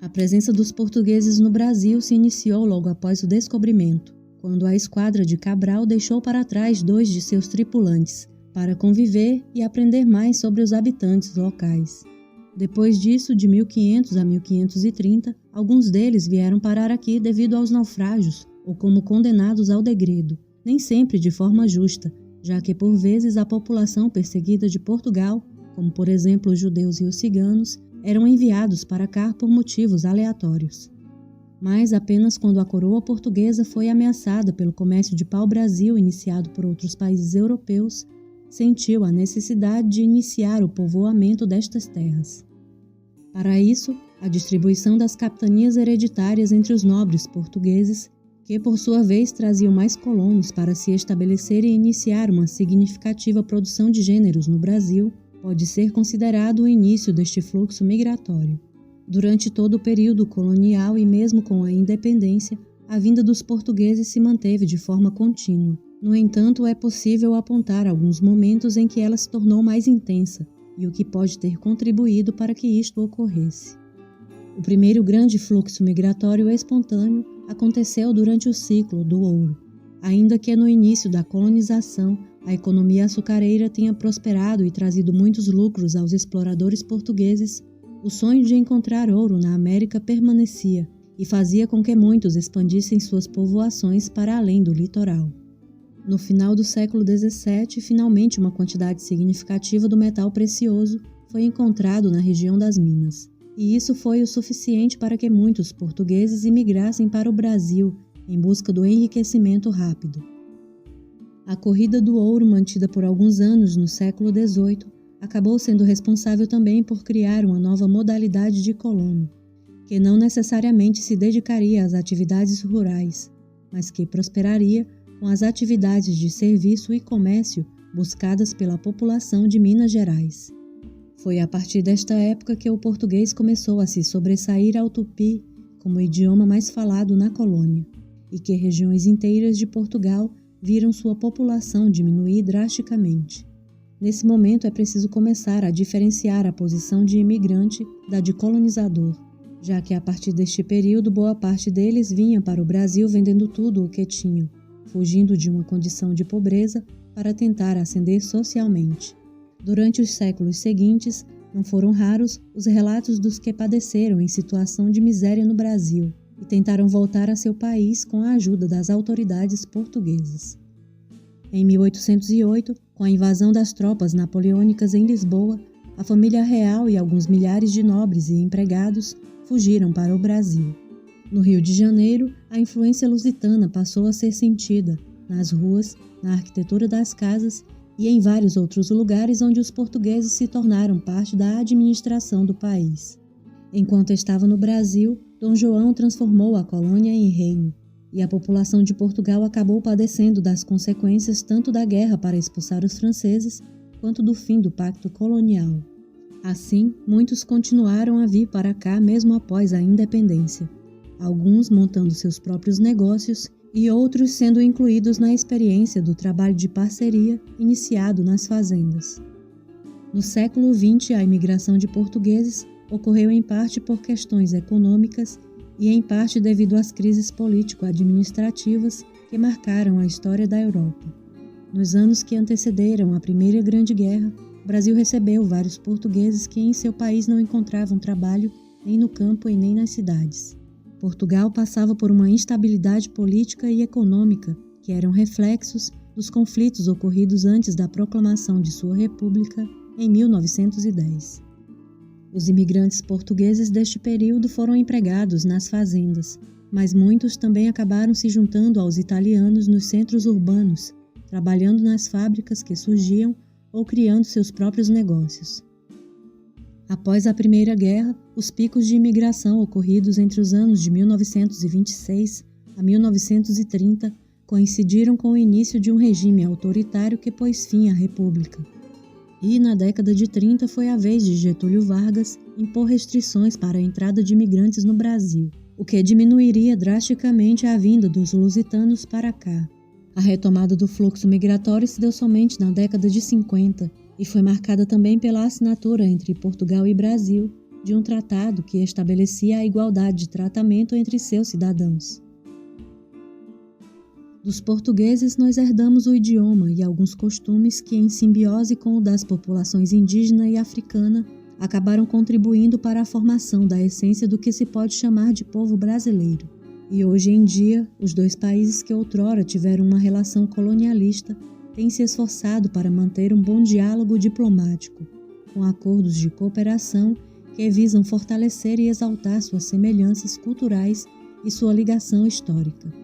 A presença dos portugueses no Brasil se iniciou logo após o descobrimento, quando a esquadra de Cabral deixou para trás 2 de seus tripulantes, para conviver e aprender mais sobre os habitantes locais. Depois disso, de 1500 a 1530, alguns deles vieram parar aqui devido aos naufrágios ou como condenados ao degredo, nem sempre de forma justa, já que por vezes a população perseguida de Portugal, como por exemplo os judeus e os ciganos, eram enviados para cá por motivos aleatórios. Mas apenas quando a coroa portuguesa foi ameaçada pelo comércio de pau-brasil iniciado por outros países europeus, sentiu a necessidade de iniciar o povoamento destas terras. Para isso, a distribuição das capitanias hereditárias entre os nobres portugueses, que por sua vez traziam mais colonos para se estabelecer e iniciar uma significativa produção de gêneros no Brasil, pode ser considerado o início deste fluxo migratório. Durante todo o período colonial e mesmo com a independência, a vinda dos portugueses se manteve de forma contínua. No entanto, é possível apontar alguns momentos em que ela se tornou mais intensa e o que pode ter contribuído para que isto ocorresse. O primeiro grande fluxo migratório espontâneo aconteceu durante o ciclo do ouro. Ainda que no início da colonização a economia açucareira tenha prosperado e trazido muitos lucros aos exploradores portugueses, o sonho de encontrar ouro na América permanecia e fazia com que muitos expandissem suas povoações para além do litoral. No final do século XVII, finalmente uma quantidade significativa do metal precioso foi encontrado na região das Minas, e isso foi o suficiente para que muitos portugueses imigrassem para o Brasil em busca do enriquecimento rápido. A corrida do ouro, mantida por alguns anos no século XVIII, acabou sendo responsável também por criar uma nova modalidade de colono, que não necessariamente se dedicaria às atividades rurais, mas que prosperaria com as atividades de serviço e comércio buscadas pela população de Minas Gerais. Foi a partir desta época que o português começou a se sobressair ao tupi como idioma mais falado na colônia, e que regiões inteiras de Portugal viram sua população diminuir drasticamente. Nesse momento é preciso começar a diferenciar a posição de imigrante da de colonizador, já que a partir deste período boa parte deles vinha para o Brasil vendendo tudo o que tinham, fugindo de uma condição de pobreza para tentar ascender socialmente. Durante os séculos seguintes, não foram raros os relatos dos que padeceram em situação de miséria no Brasil e tentaram voltar a seu país com a ajuda das autoridades portuguesas. Em 1808, com a invasão das tropas napoleônicas em Lisboa, a família real e alguns milhares de nobres e empregados fugiram para o Brasil. No Rio de Janeiro, a influência lusitana passou a ser sentida nas ruas, na arquitetura das casas e em vários outros lugares onde os portugueses se tornaram parte da administração do país. Enquanto estava no Brasil, Dom João transformou a colônia em reino, e a população de Portugal acabou padecendo das consequências tanto da guerra para expulsar os franceses, quanto do fim do pacto colonial. Assim, muitos continuaram a vir para cá mesmo após a independência, alguns montando seus próprios negócios e outros sendo incluídos na experiência do trabalho de parceria iniciado nas fazendas. No século XX, a imigração de portugueses ocorreu em parte por questões econômicas e em parte devido às crises político-administrativas que marcaram a história da Europa. Nos anos que antecederam a Primeira Grande Guerra, o Brasil recebeu vários portugueses que em seu país não encontravam trabalho nem no campo e nem nas cidades. Portugal passava por uma instabilidade política e econômica que eram reflexos dos conflitos ocorridos antes da proclamação de sua república em 1910. Os imigrantes portugueses deste período foram empregados nas fazendas, mas muitos também acabaram se juntando aos italianos nos centros urbanos, trabalhando nas fábricas que surgiam ou criando seus próprios negócios. Após a Primeira Guerra, os picos de imigração ocorridos entre os anos de 1926 a 1930 coincidiram com o início de um regime autoritário que pôs fim à República. E na década de 30 foi a vez de Getúlio Vargas impor restrições para a entrada de imigrantes no Brasil, o que diminuiria drasticamente a vinda dos lusitanos para cá. A retomada do fluxo migratório se deu somente na década de 50 e foi marcada também pela assinatura entre Portugal e Brasil de um tratado que estabelecia a igualdade de tratamento entre seus cidadãos. Dos portugueses, nós herdamos o idioma e alguns costumes que, em simbiose com o das populações indígena e africana, acabaram contribuindo para a formação da essência do que se pode chamar de povo brasileiro. E hoje em dia, os dois países que outrora tiveram uma relação colonialista têm se esforçado para manter um bom diálogo diplomático, com acordos de cooperação que visam fortalecer e exaltar suas semelhanças culturais e sua ligação histórica.